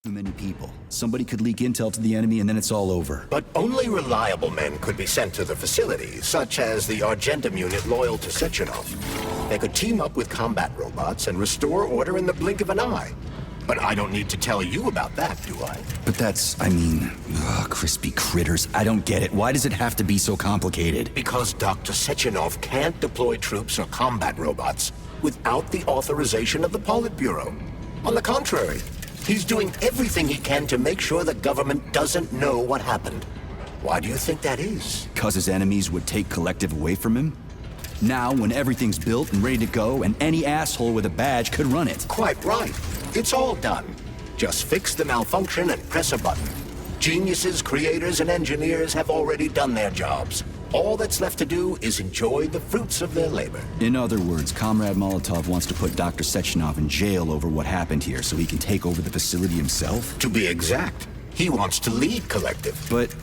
Too many people. Somebody could leak intel to the enemy and then it's all over. But only reliable men could be sent to the facility, such as the Argentum unit loyal to Sechenov. They could team up with combat robots and restore order in the blink of an eye. But I don't need to tell you about that, do I? But that's, crispy critters. I don't get it. Why does it have to be so complicated? Because Dr. Sechenov can't deploy troops or combat robots without the authorization of the Politburo. On the contrary, he's doing everything he can to make sure the government doesn't know what happened. Why do you think that is? Because his enemies would take Collective away from him? Now, when everything's built and ready to go, and any asshole with a badge could run it. Quite right. It's all done. Just fix the malfunction and press a button. Geniuses, creators, and engineers have already done their jobs. All that's left to do is enjoy the fruits of their labor. In other words, Comrade Molotov wants to put Dr. Sechenov in jail over what happened here so he can take over the facility himself? To be exact, he wants to lead Collective. But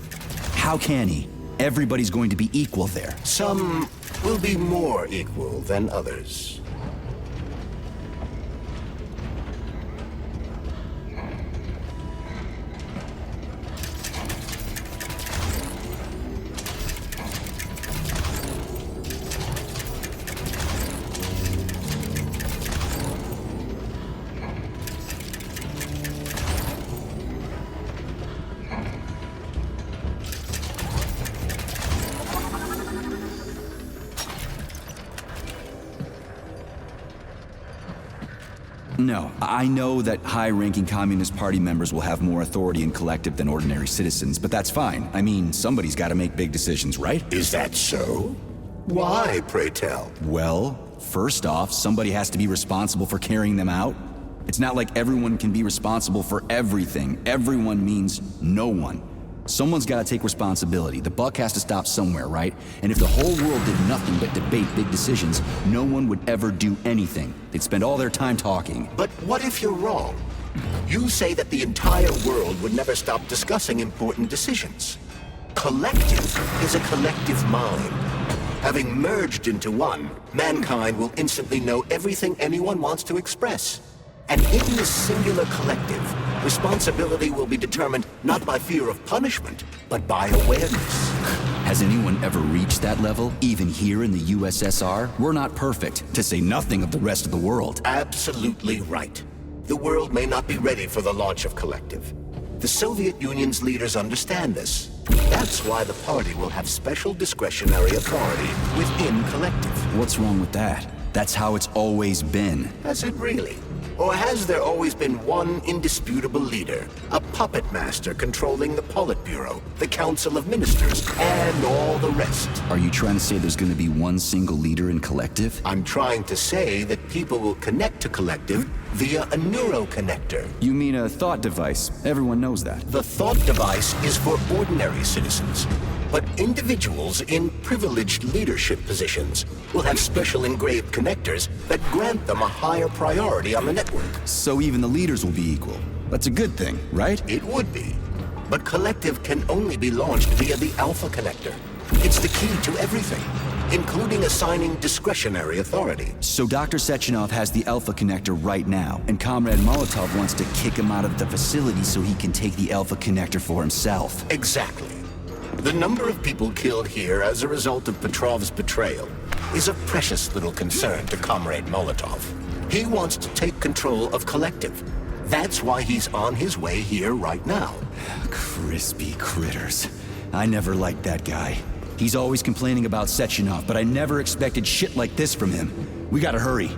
how can he? Everybody's going to be equal there. Some will be more equal than others. No, I know that high-ranking Communist Party members will have more authority in Collective than ordinary citizens, but that's fine. I mean, somebody's got to make big decisions, right? Is that so? Why, pray tell? Well, first off, somebody has to be responsible for carrying them out. It's not like everyone can be responsible for everything. Everyone means no one. Someone's got to take responsibility. The buck has to stop somewhere, right? And if the whole world did nothing but debate big decisions, no one would ever do anything. They'd spend all their time talking. But what if you're wrong? You say that the entire world would never stop discussing important decisions. Collective is a collective mind. Having merged into one, mankind will instantly know everything anyone wants to express. And in this singular collective, responsibility will be determined not by fear of punishment, but by awareness. Has anyone ever reached that level, even here in the USSR? We're not perfect, to say nothing of the rest of the world. Absolutely right. The world may not be ready for the launch of Collective. The Soviet Union's leaders understand this. That's why the party will have special discretionary authority within Collective. What's wrong with that? That's how it's always been. Has it really? Or has there always been one indisputable leader, a puppet master controlling the Politburo, the Council of Ministers, and all the rest? Are you trying to say there's going to be one single leader in Collective? I'm trying to say that people will connect to Collective via a neuroconnector. You mean a thought device? Everyone knows that. The thought device is for ordinary citizens, but individuals in privileged leadership positions will have special engraved connectors that grant them a higher priority on the network. So even the leaders will be equal. That's a good thing, right? It would be. But Collective can only be launched via the Alpha Connector. It's the key to everything, including assigning discretionary authority. So Dr. Sechenov has the Alpha Connector right now, and Comrade Molotov wants to kick him out of the facility so he can take the Alpha Connector for himself. Exactly. The number of people killed here as a result of Petrov's betrayal is a precious little concern to Comrade Molotov. He wants to take control of Collective. That's why he's on his way here right now. Crispy critters. I never liked that guy. He's always complaining about Sechenov, but I never expected shit like this from him. We gotta hurry.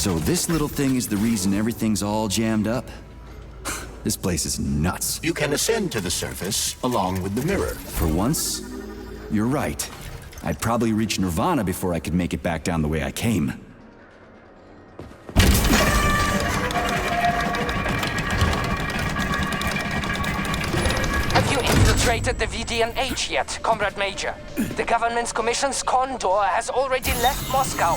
So this little thing is the reason everything's all jammed up? This place is nuts. You can ascend to the surface along with the mirror. For once, you're right. I'd probably reach Nirvana before I could make it back down the way I came. Have you infiltrated the VDNH yet, Comrade Major? The government's commission's Condor has already left Moscow.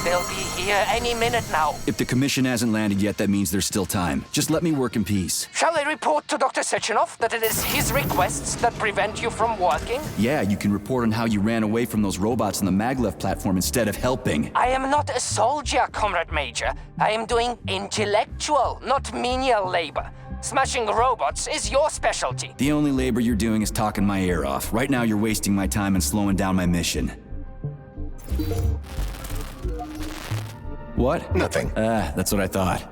They'll be here any minute now. If the commission hasn't landed yet, that means there's still time. Just let me work in peace. Shall I report to Dr. Sechenov that it is his requests that prevent you from working? Yeah, you can report on how you ran away from those robots on the Maglev platform instead of helping. I am not a soldier, Comrade Major. I am doing intellectual, not menial labor. Smashing robots is your specialty. The only labor you're doing is talking my ear off. Right now, you're wasting my time and slowing down my mission. What? Nothing. That's what I thought.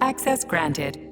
Access granted.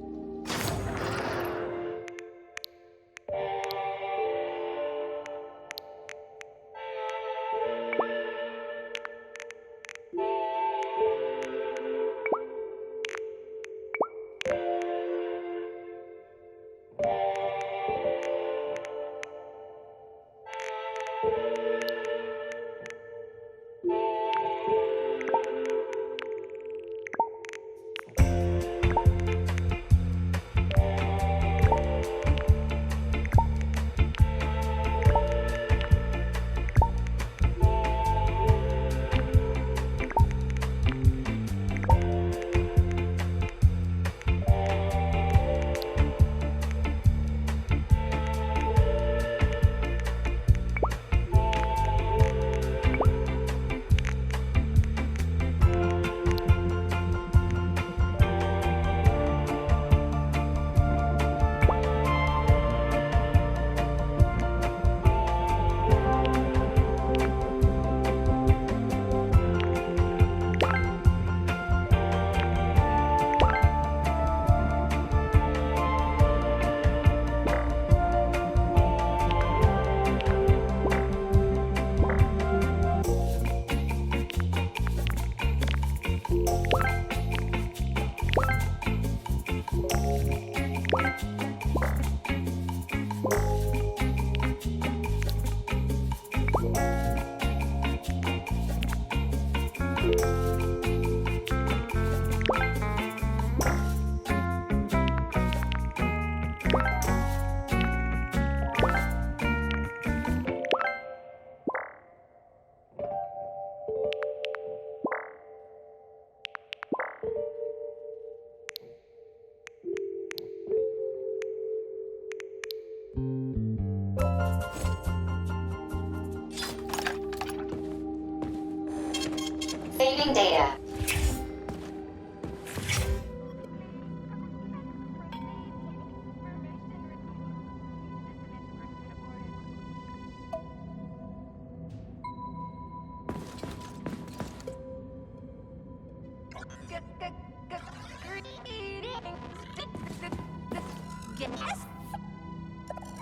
Saving data.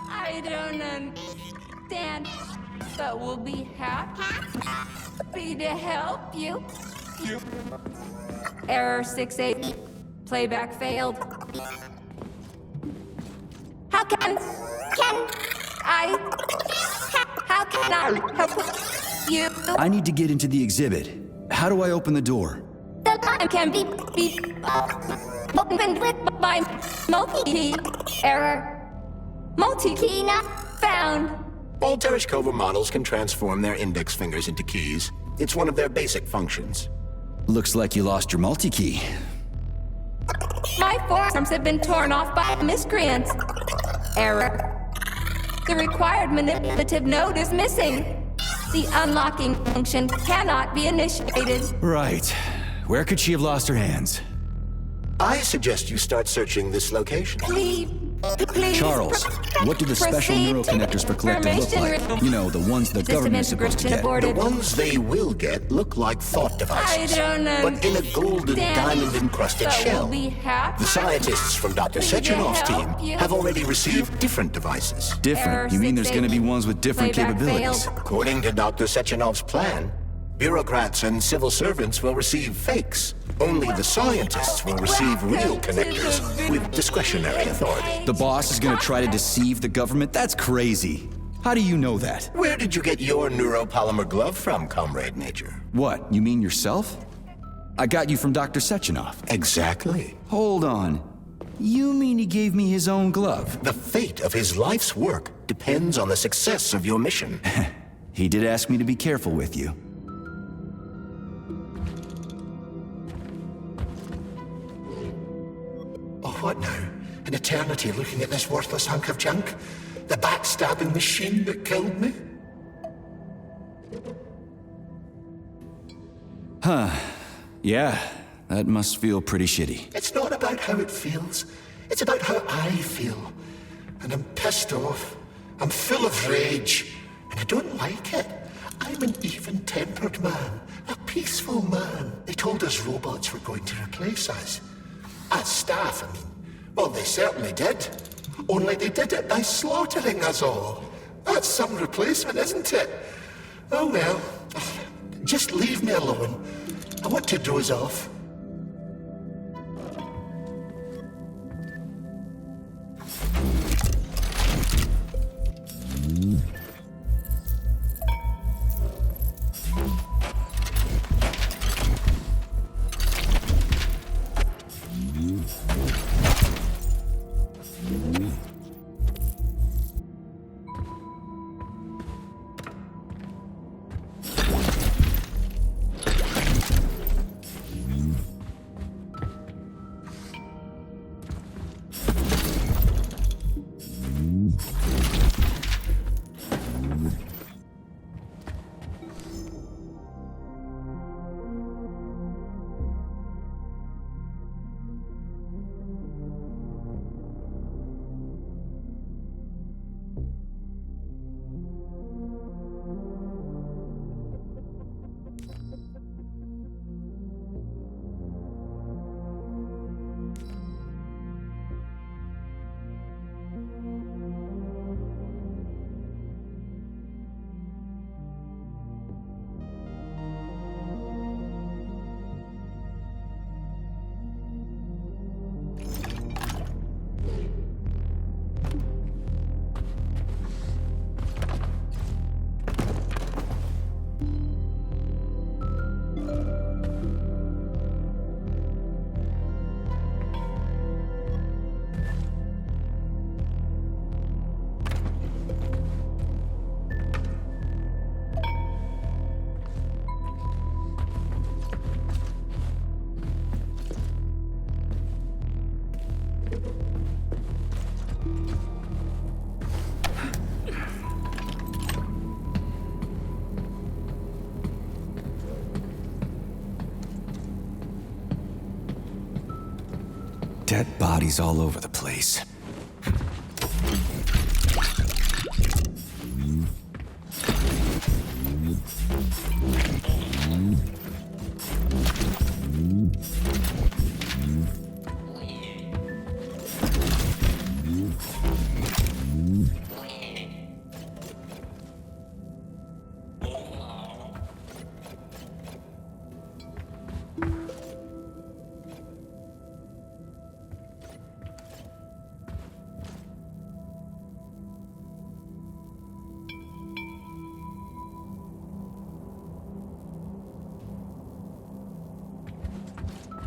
I don't understand, but we'll be happy to help you. Error 68. Playback failed. How can I help you? I need to get into the exhibit. How do I open the door? The line can be opened with my multi-key. Error. Multi-key not found. All Tereshkova models can transform their index fingers into keys. It's one of their basic functions. Looks like you lost your multi-key. My forearms have been torn off by miscreants. Error. The required manipulative node is missing. The unlocking function cannot be initiated. Right. Where could she have lost her hands? I suggest you start searching this location. Please. Charles, what do the special proceed neuroconnectors for to Collective look information like? You know, the ones the System government is supposed to integration get. The aborted. ones they will get look like thought devices, I don't know. but in a golden diamond-encrusted But shell. we'll be happy. The scientists from Dr. Need to Sechenov's help team you. have already received different devices. Different? You mean there's gonna be ones with different Playback capabilities? failed. According to Dr. Sechenov's plan, bureaucrats and civil servants will receive fakes. Only the scientists will receive real connectors with discretionary authority. The boss is gonna try to deceive the government? That's crazy. How do you know that? Where did you get your neuropolymer glove from, Comrade Major? What, you mean yourself? I got you from Dr. Sechenov. Exactly. Hold on. You mean he gave me his own glove? The fate of his life's work depends on the success of your mission. He did ask me to be careful with you. Oh, what now? An eternity looking at this worthless hunk of junk? The backstabbing machine that killed me? Yeah, that must feel pretty shitty. It's not about how it feels. It's about how I feel. And I'm pissed off. I'm full of rage. And I don't like it. I'm an even-tempered man. A peaceful man. They told us robots were going to replace us. As staff, I mean. Well, they certainly did. Only they did it by slaughtering us all. That's some replacement, isn't it? Oh well. Just leave me alone. I want to doze off. Dead bodies all over the place.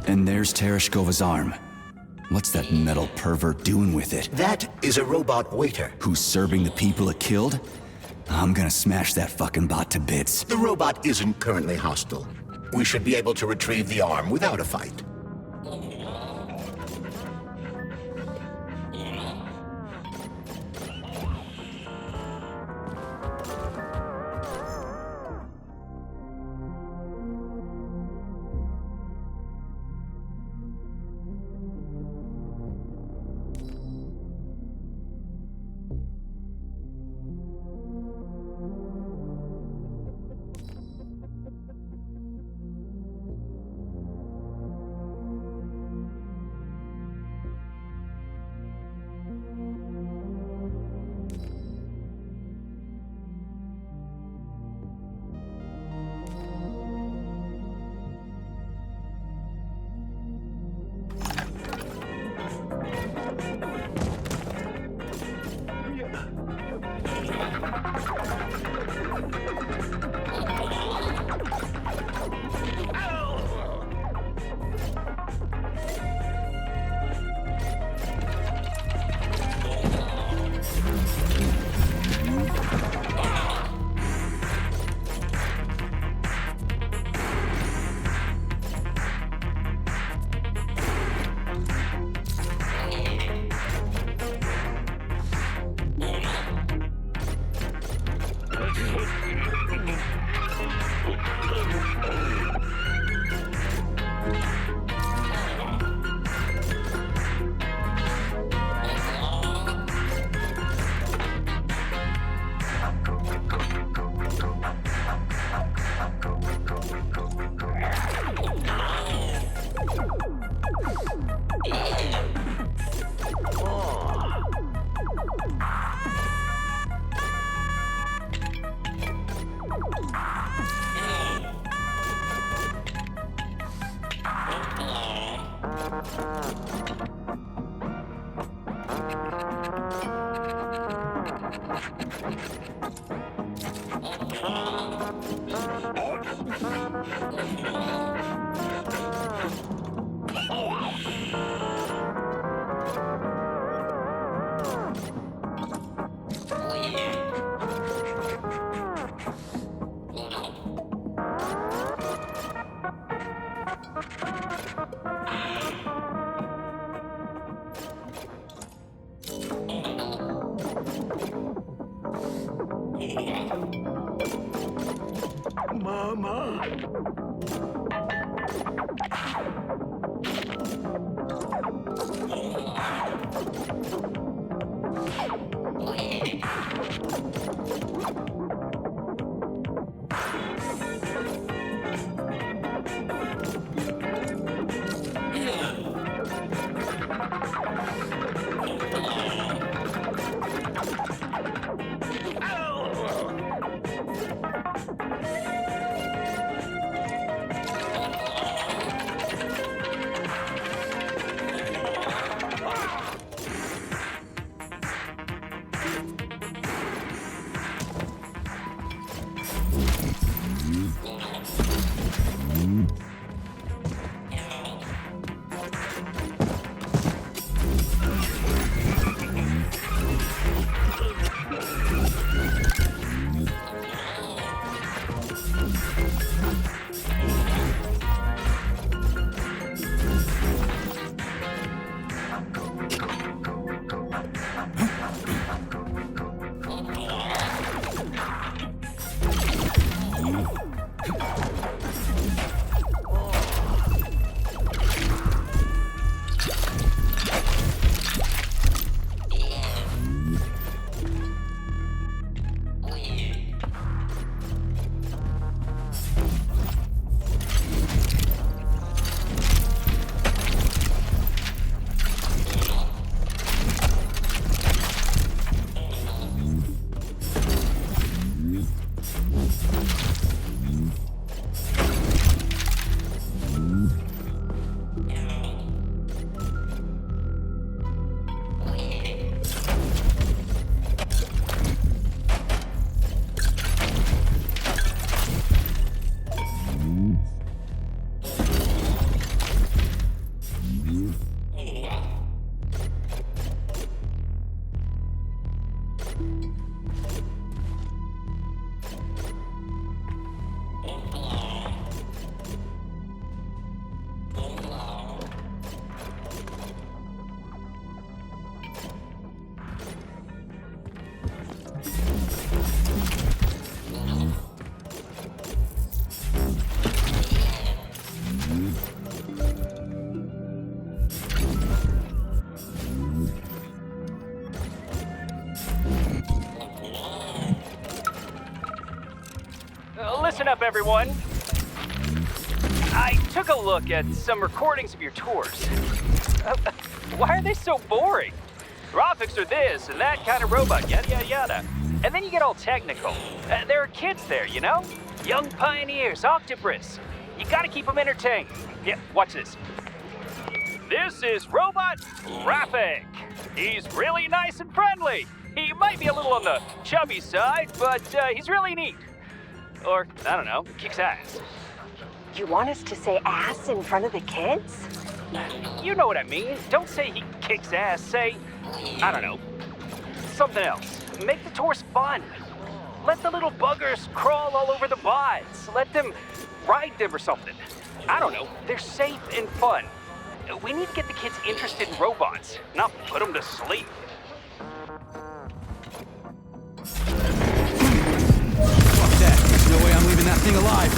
And there's Tereshkova's arm. What's that metal pervert doing with it? That is a robot waiter. Who's serving the people it killed? I'm gonna smash that fucking bot to bits. The robot isn't currently hostile. We should be able to retrieve the arm without a fight. everyone. I took a look at some recordings of your tours. Why are they so boring? Graphics are this and that kind of robot, yada yada yada. And then you get all technical. There are kids there, you know? Young pioneers, Octopus. You gotta keep them entertained. Yeah, watch this. This is Robot Raffic. He's really nice and friendly. He might be a little on the chubby side, but he's really neat. Or, I don't know, kicks ass. You want us to say ass in front of the kids? You know what I mean. Don't say he kicks ass. Say, I don't know, something else. Make the tours fun. Let the little buggers crawl all over the bots. Let them ride them or something. I don't know. They're safe and fun. We need to get the kids interested in robots, not put them to sleep. Fuck that. There's no way I'm leaving that thing alive.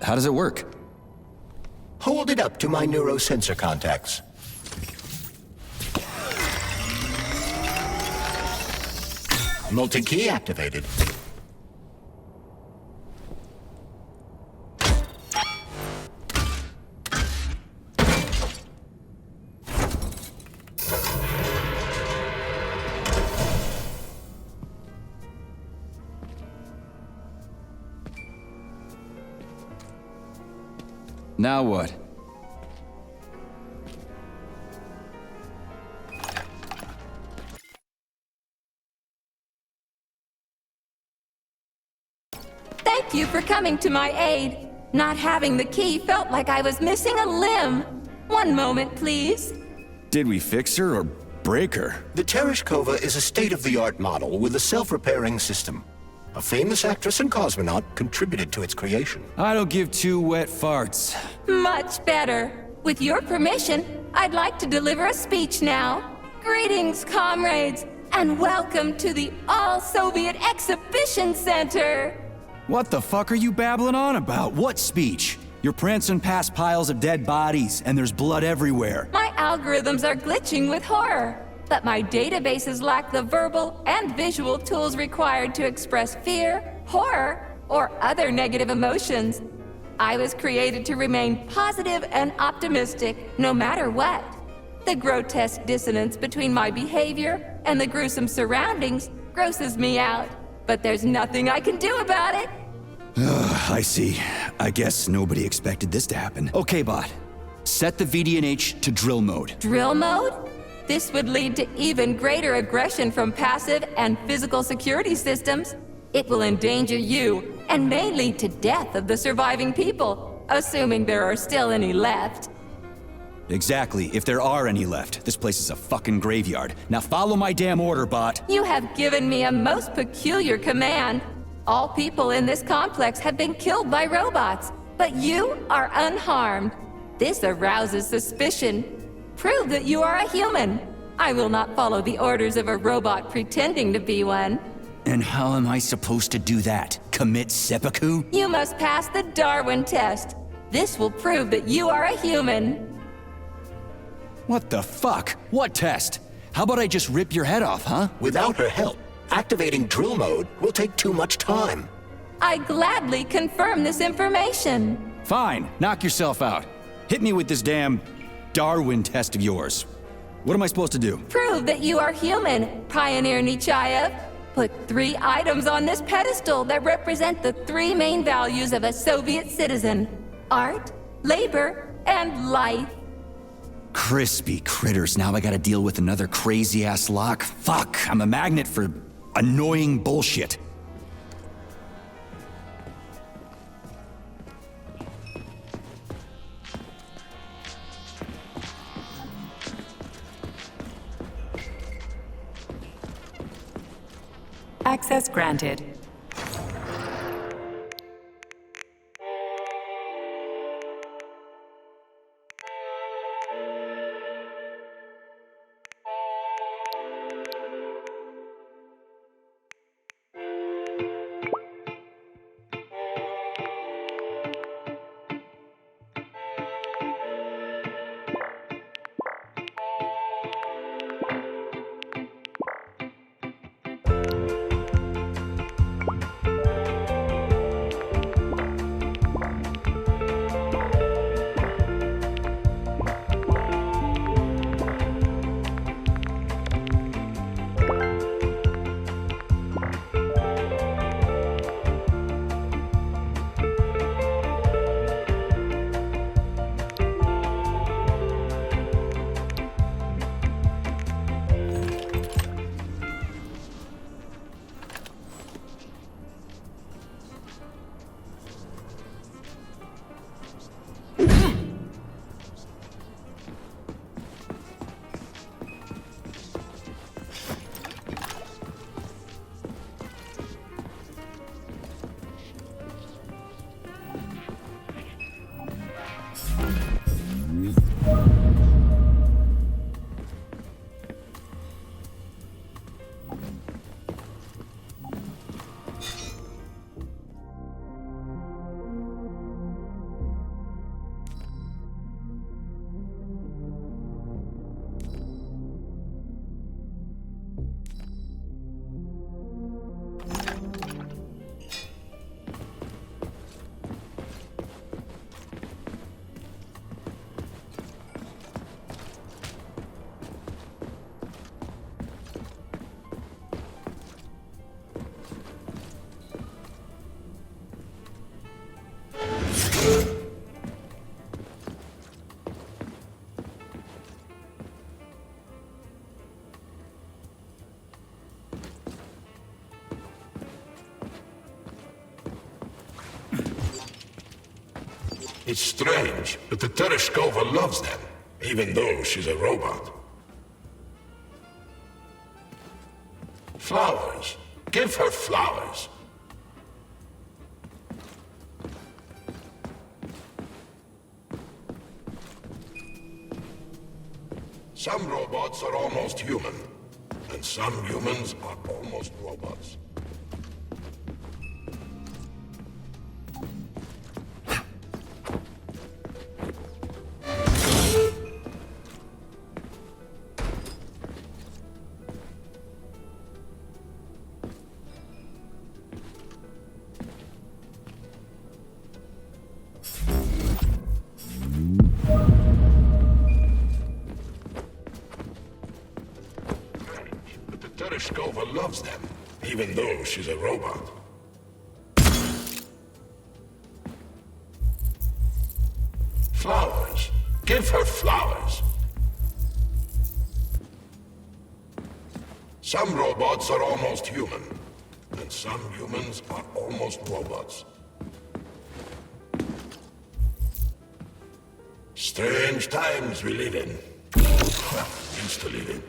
How does it work? Hold it up to my neurosensor contacts. Multi-key activated. Now what? Thank you for coming to my aid. Not having the key felt like I was missing a limb. One moment, please. Did we fix her or break her? The Tereshkova is a state-of-the-art model with a self-repairing system. A famous actress and cosmonaut contributed to its creation. I don't give two wet farts. Much better. With your permission, I'd like to deliver a speech now. Greetings, comrades, and welcome to the All-Soviet Exhibition Center. What the fuck are you babbling on about? What speech? You're prancing past piles of dead bodies, and there's blood everywhere. My algorithms are glitching with horror, but my databases lack the verbal and visual tools required to express fear, horror, or other negative emotions. I was created to remain positive and optimistic, no matter what. The grotesque dissonance between my behavior and the gruesome surroundings grosses me out, but there's nothing I can do about it. I see. I guess nobody expected this to happen. Okay, bot. Set the VDNH to drill mode. Drill mode? This would lead to even greater aggression from passive and physical security systems. It will endanger you, and may lead to death of the surviving people, assuming there are still any left. Exactly, if there are any left. This place is a fucking graveyard. Now follow my damn order, bot. You have given me a most peculiar command. All people in this complex have been killed by robots, but you are unharmed. This arouses suspicion. Prove that you are a human. I will not follow the orders of a robot pretending to be one. And how am I supposed to do that? Commit seppuku? You must pass the Darwin test. This will prove that you are a human. What the fuck? What test? How about I just rip your head off, huh? Without her help, activating drill mode will take too much time. I gladly confirm this information. Fine, knock yourself out. Hit me with this damn Darwin test of yours. What am I supposed to do? Prove that you are human, Pioneer Nechayev. Put 3 items on this pedestal that represent the 3 main values of a Soviet citizen: art, labor, and life. Crispy critters, now I gotta deal with another crazy-ass lock? Fuck, I'm a magnet for annoying bullshit. Access granted. It's strange, but the Tereshkova loves them, even though she's a robot. Flowers. Give her flowers. Some robots are almost human, and some humans are almost robots. Tereshkova loves them, even though she's a robot. Flowers. Give Some robots are almost human, and some humans are almost robots. Strange times we live in. Well, used to live in.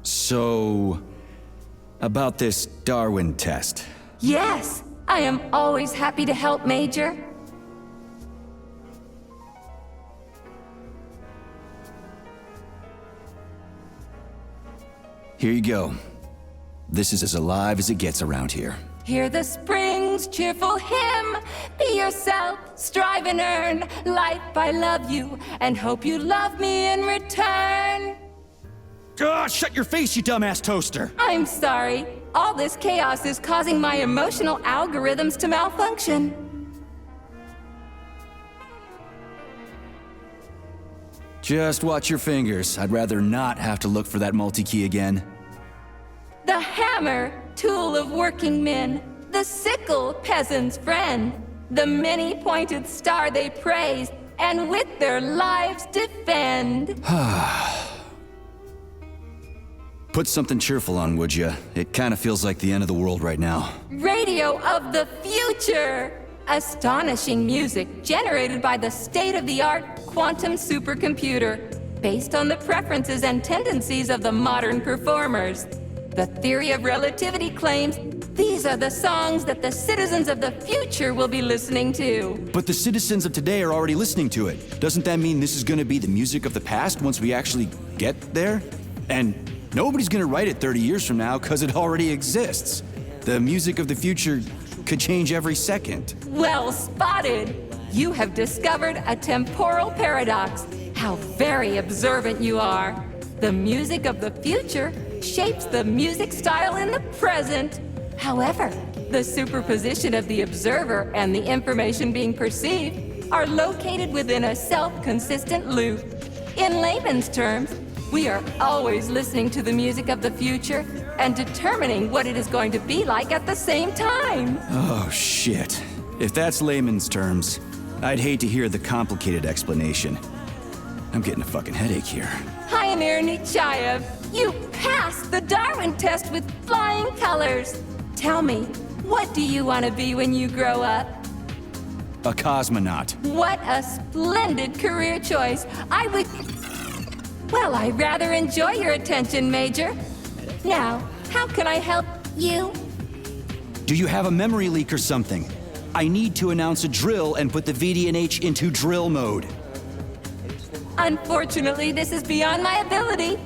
So, about this Darwin test. Yes, I am always happy to help, Major. Here you go. This is as alive as it gets around here. Hear the spring's cheerful hymn. Be yourself, strive and earn. Life, I love you, and hope you love me in return. Ah, shut your face, you dumbass toaster! I'm sorry. All this chaos is causing my emotional algorithms to malfunction. Just watch your fingers. I'd rather not have to look for that multi-key again. The hammer, tool of working men. The sickle, peasant's friend. The many-pointed star they praise, and with their lives defend. Put something cheerful on, would ya? It kinda feels like the end of the world right now. Radio of the future! Astonishing music generated by the state-of-the-art quantum supercomputer, based on the preferences and tendencies of the modern performers. The theory of relativity claims these are the songs that the citizens of the future will be listening to. But the citizens of today are already listening to it. Doesn't that mean this is gonna be the music of the past once we actually get there? And nobody's gonna write it 30 years from now, 'cause it already exists. The music of the future could change every second. Well spotted! You have discovered a temporal paradox. How very observant you are. The music of the future shapes the music style in the present. However, the superposition of the observer and the information being perceived are located within a self-consistent loop. In layman's terms, we are always listening to the music of the future and determining what it is going to be like at the same time. Oh, shit. If that's layman's terms, I'd hate to hear the complicated explanation. I'm getting a fucking headache here. Pioneer Nechayev, you passed the Darwin test with flying colors. Tell me, what do you want to be when you grow up? A cosmonaut. What a splendid career choice. Well, I rather enjoy your attention, Major. Now, how can I help you? Do you have a memory leak or something? I need to announce a drill and put the VDNH into drill mode. Unfortunately, this is beyond my ability,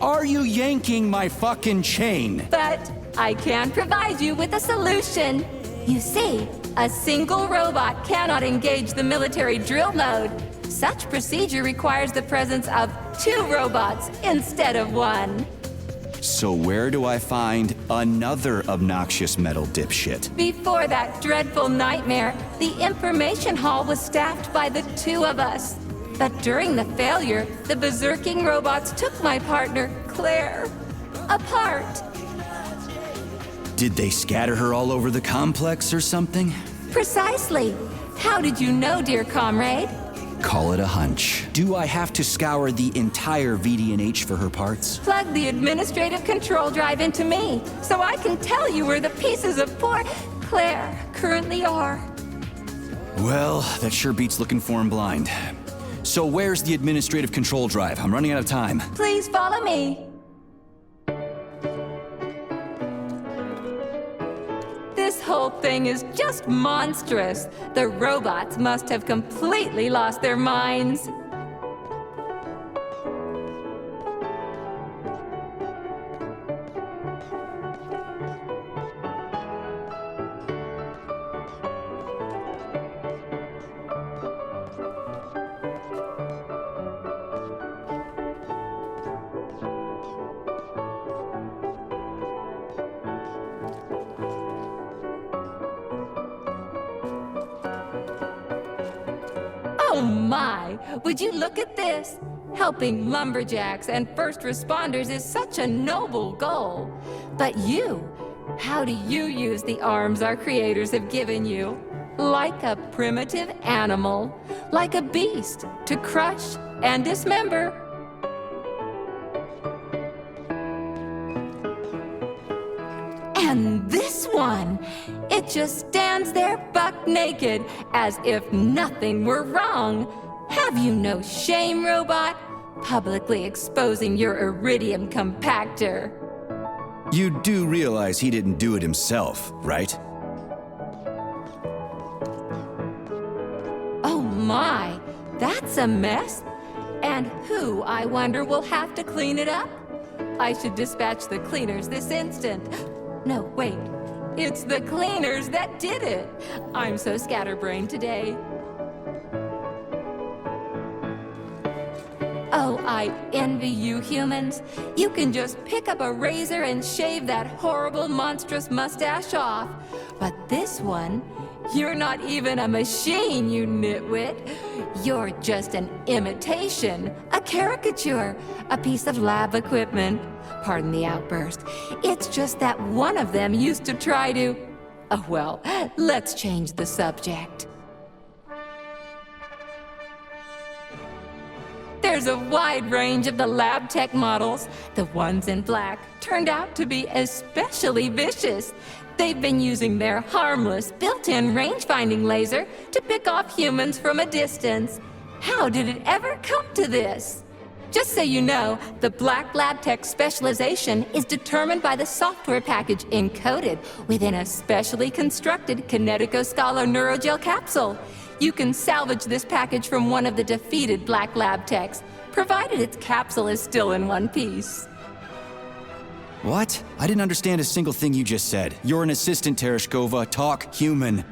Are you yanking my fucking chain? but I can provide you with a solution. You see, a single robot cannot engage the military drill mode. Such procedure requires the presence of 2 robots instead of 1. So where do I find another obnoxious metal dipshit? Before that dreadful nightmare, the information hall was staffed by the 2 of us. But during the failure, the berserking robots took my partner, Claire, apart. Did they scatter her all over the complex or something? Precisely. How did you know, dear comrade? Call it a hunch. Do I have to scour the entire VDNH for her parts? Plug the administrative control drive into me, so I can tell you where the pieces of poor Claire currently are. Well, that sure beats looking for him blind. So where's the administrative control drive? I'm running out of time. Please follow me. whole thing is just monstrous. The robots must have completely lost their minds. Oh my! Would you look at this? Helping lumberjacks and first responders is such a noble goal. But you, how do you use the arms our creators have given you? Like a primitive animal, like a beast, to crush and dismember. And this one, it just stands there buck naked, as if nothing were wrong. Have you no shame, robot? Publicly exposing your iridium compactor. You do realize he didn't do it himself, right? Oh my, that's a mess. And who, I wonder, will have to clean it up? I should dispatch the cleaners this instant. No, wait. It's the cleaners that did it. I'm so scatterbrained today. Oh, I envy you humans. You can just pick up a razor and shave that horrible, monstrous mustache off. But this one, you're not even a machine, you nitwit. You're just an imitation, a caricature, a piece of lab equipment. Pardon the outburst. It's just that one of them used to try to... Oh, well, let's change the subject. There's a wide range of the lab tech models. The ones in black turned out to be especially vicious. They've been using their harmless, built-in range-finding laser to pick off humans from a distance. How did it ever come to this? Just so you know, the Black Lab Tech specialization is determined by the software package encoded within a specially constructed Kinetico Scala Neurogel capsule. You can salvage this package from one of the defeated Black Lab Techs, provided its capsule is still in one piece. What? I didn't understand a single thing you just said. You're an assistant, Tereshkova. Talk human.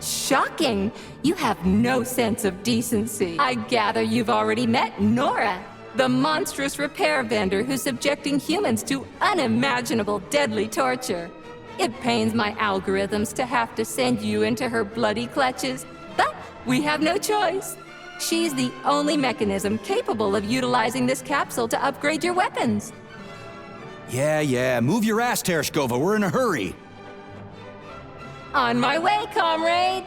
Shocking! You have no sense of decency. I gather you've already met Nora, the monstrous repair vendor who's subjecting humans to unimaginable deadly torture. It pains my algorithms to have to send you into her bloody clutches, but we have no choice. She's the only mechanism capable of utilizing this capsule to upgrade your weapons. Yeah, move your ass, Tereshkova. We're in a hurry. On my way, comrade!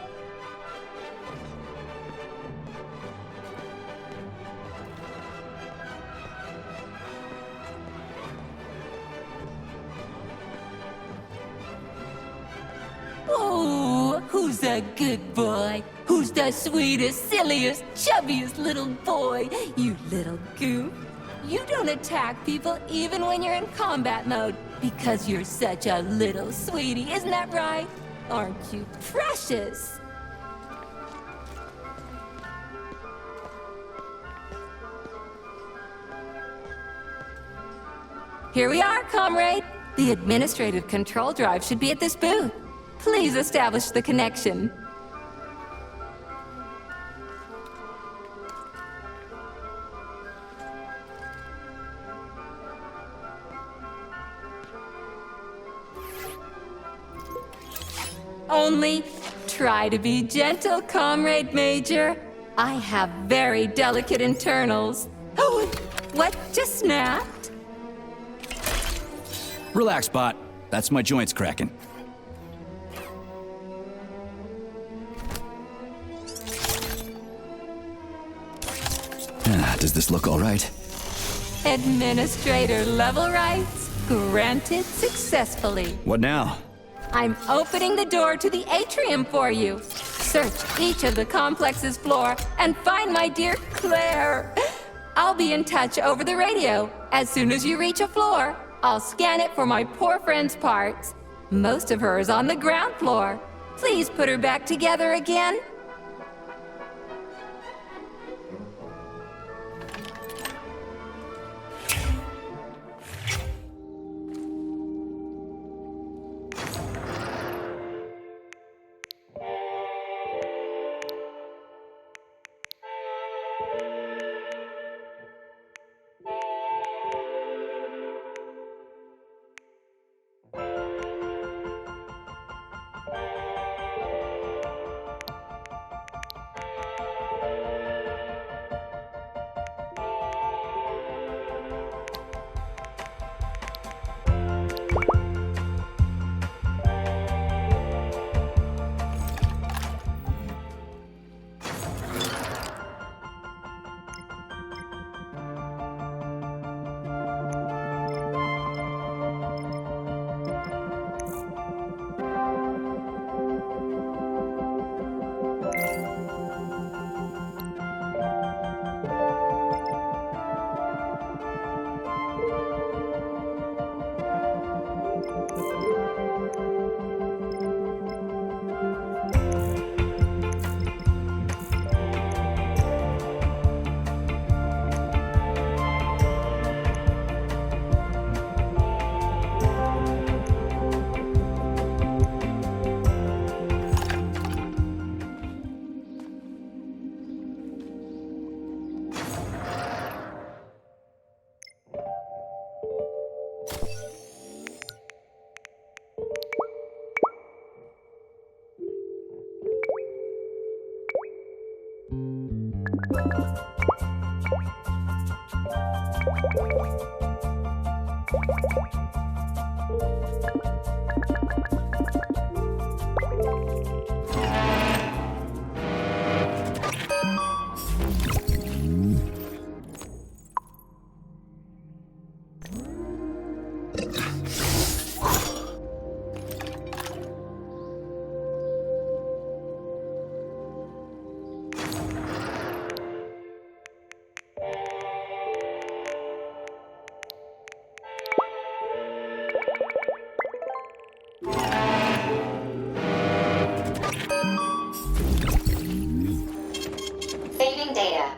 Oh, who's a good boy? Who's the sweetest, silliest, chubbiest little boy? You little goof. You don't attack people even when you're in combat mode because you're such a little sweetie, isn't that right? Aren't you precious? Here we are, comrade. The administrative control drive should be at this booth. Please establish the connection. Only try to be gentle, Comrade Major. I have very delicate internals. Oh, what just snapped? Relax, bot. That's my joints cracking. Does this look all right? Administrator level rights granted successfully. What now? I'm opening the door to the atrium for you. Search each of the complex's floor and find my dear Claire. I'll be in touch over the radio. As soon as you reach a floor, I'll scan it for my poor friend's parts. Most of her is on the ground floor. Please put her back together again. Saving data.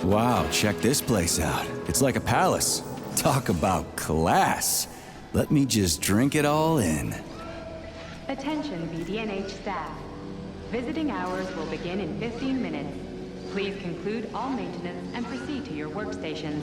Wow, check this place out. It's like a palace. Talk about class. Let me just drink it all in. Attention BDNH staff. Visiting hours will begin in 15 minutes. Please conclude all maintenance and proceed to your workstations.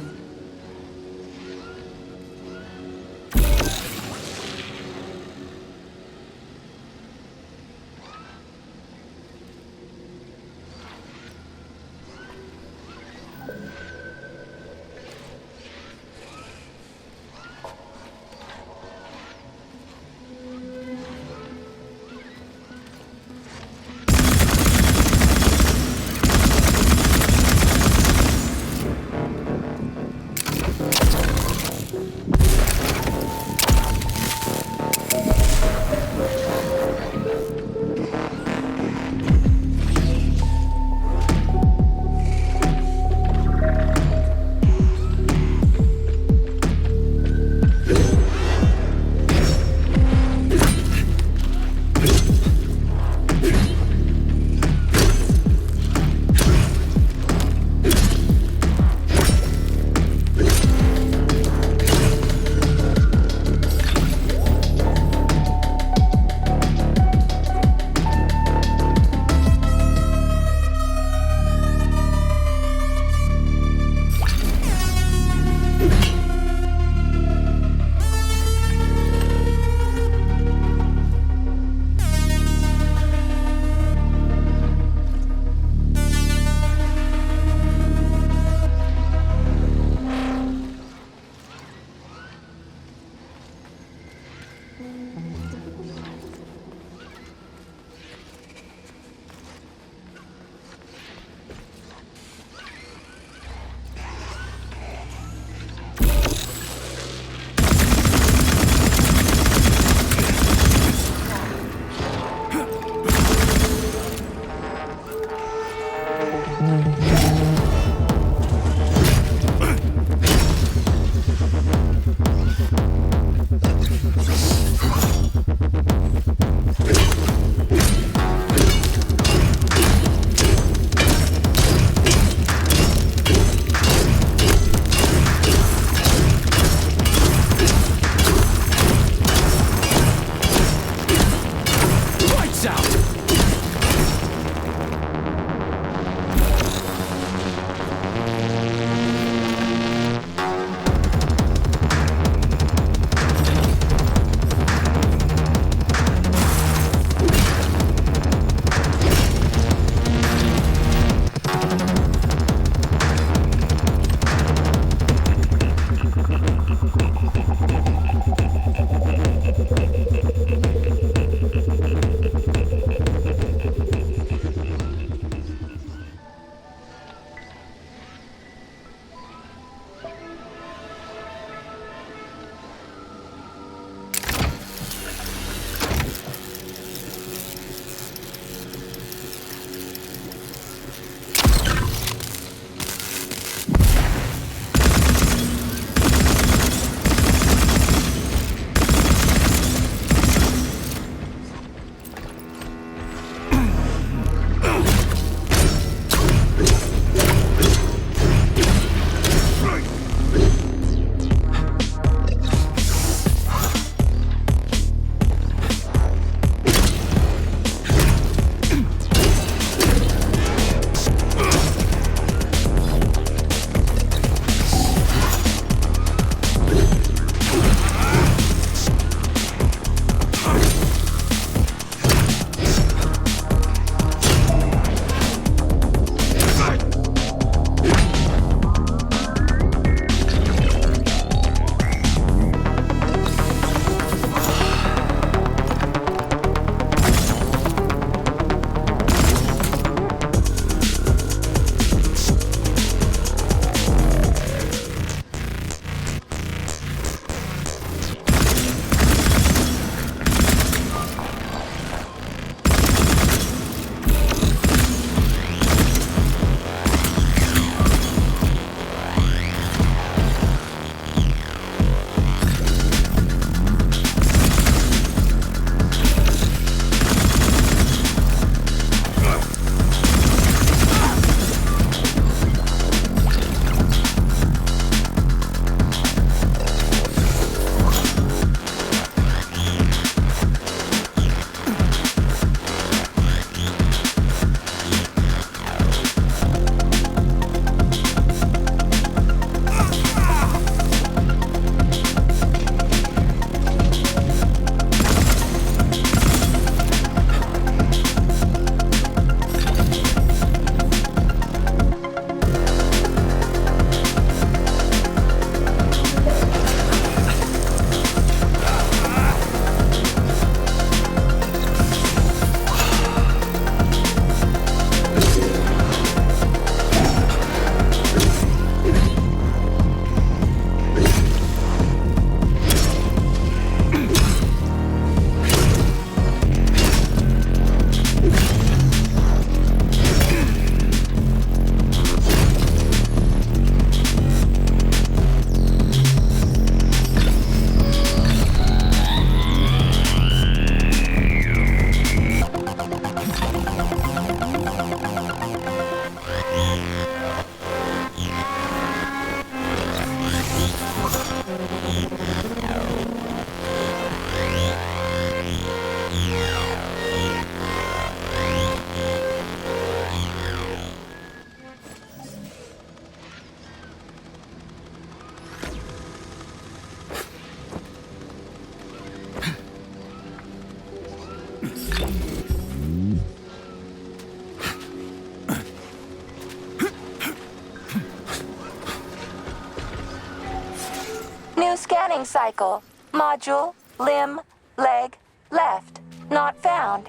New scanning cycle. Module, limb, leg, left. Not found.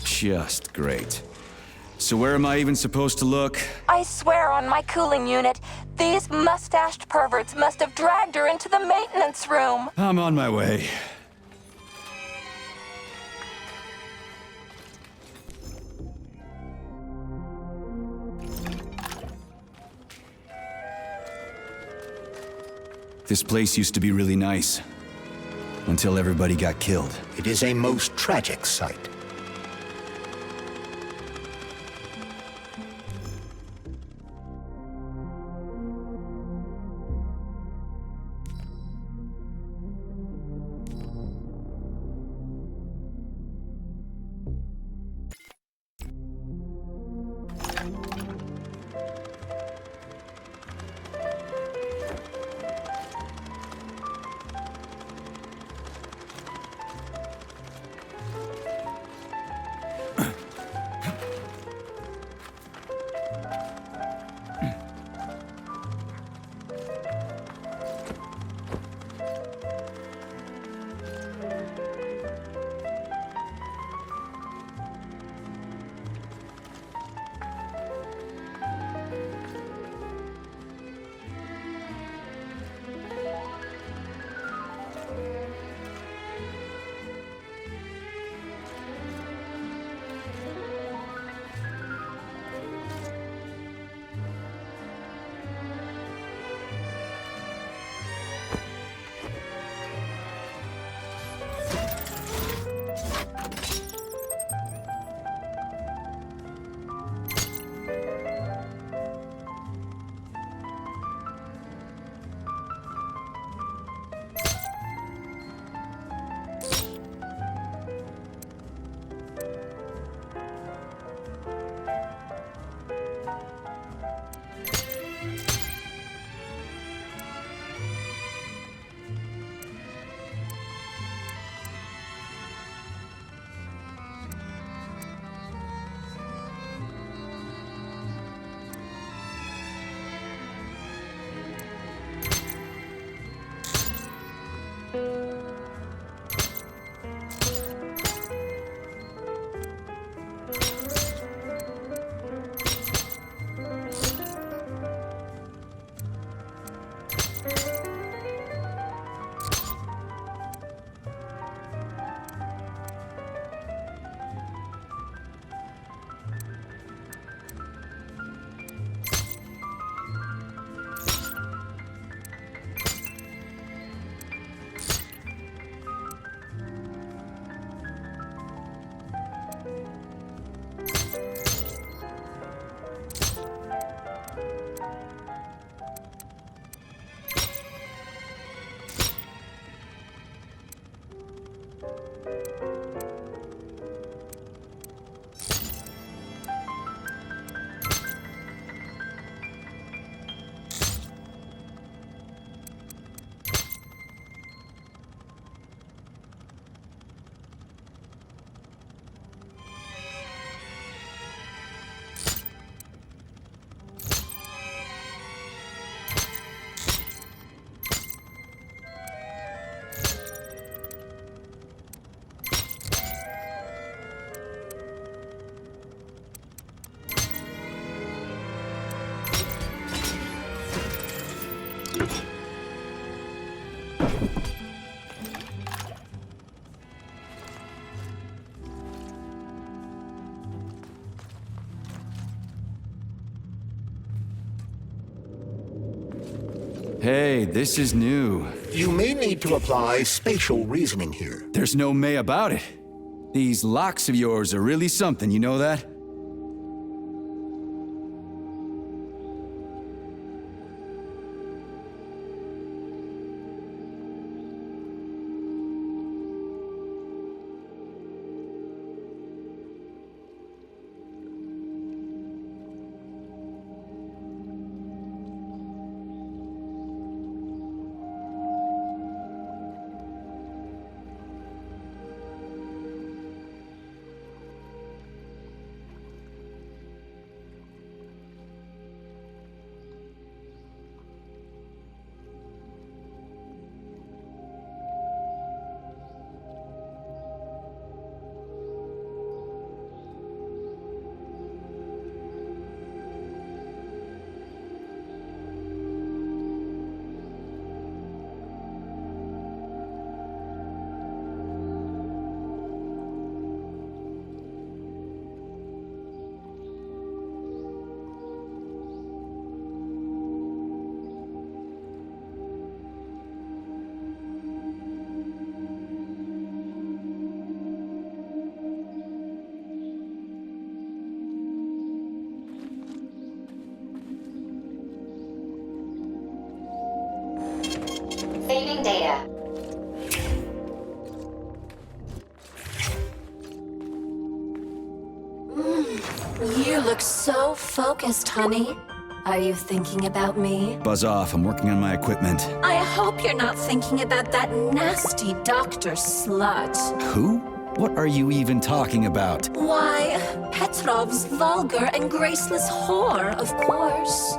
Just great. So where am I even supposed to look? I swear on my cooling unit, these mustached perverts must have dragged her into the maintenance room. I'm on my way. This place used to be really nice. Until everybody got killed. It is a most tragic sight. Hey, this is new. You may need to apply spatial reasoning here. There's no may about it. These locks of yours are really something, you know that? Saving data. You look so focused, honey. Are you thinking about me? Buzz off, I'm working on my equipment. I hope you're not thinking about that nasty doctor slut. Who? What are you even talking about? Why, Petrov's vulgar and graceless whore, of course.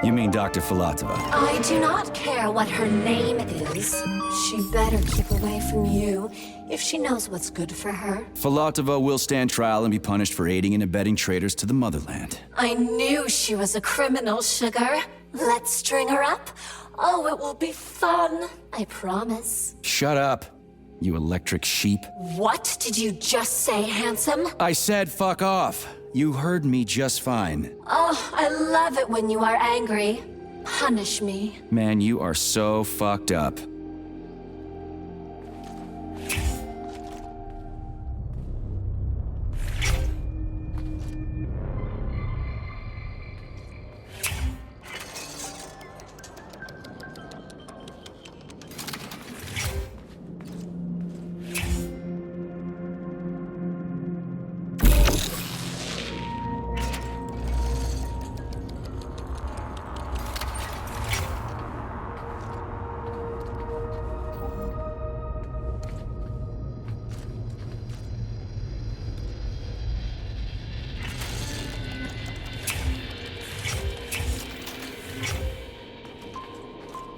You mean Dr. Filatova? I do not care what her name is. She better keep away from you if she knows what's good for her. Filatova will stand trial and be punished for aiding and abetting traitors to the motherland. I knew she was a criminal, sugar. Let's string her up. Oh, it will be fun. I promise. Shut up, you electric sheep. What did you just say, handsome? I said fuck off. You heard me just fine. Oh, I love it when you are angry. Punish me. Man, you are so fucked up.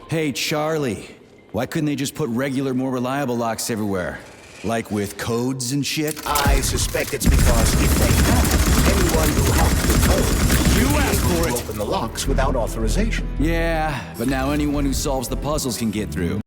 Hey, Charlie. Why couldn't they just put regular, more reliable locks everywhere? Like with codes and shit? I suspect it's because if they had, anyone who hacked the code You asked for could it! open the locks without authorization. Yeah, but now anyone who solves the puzzles can get through.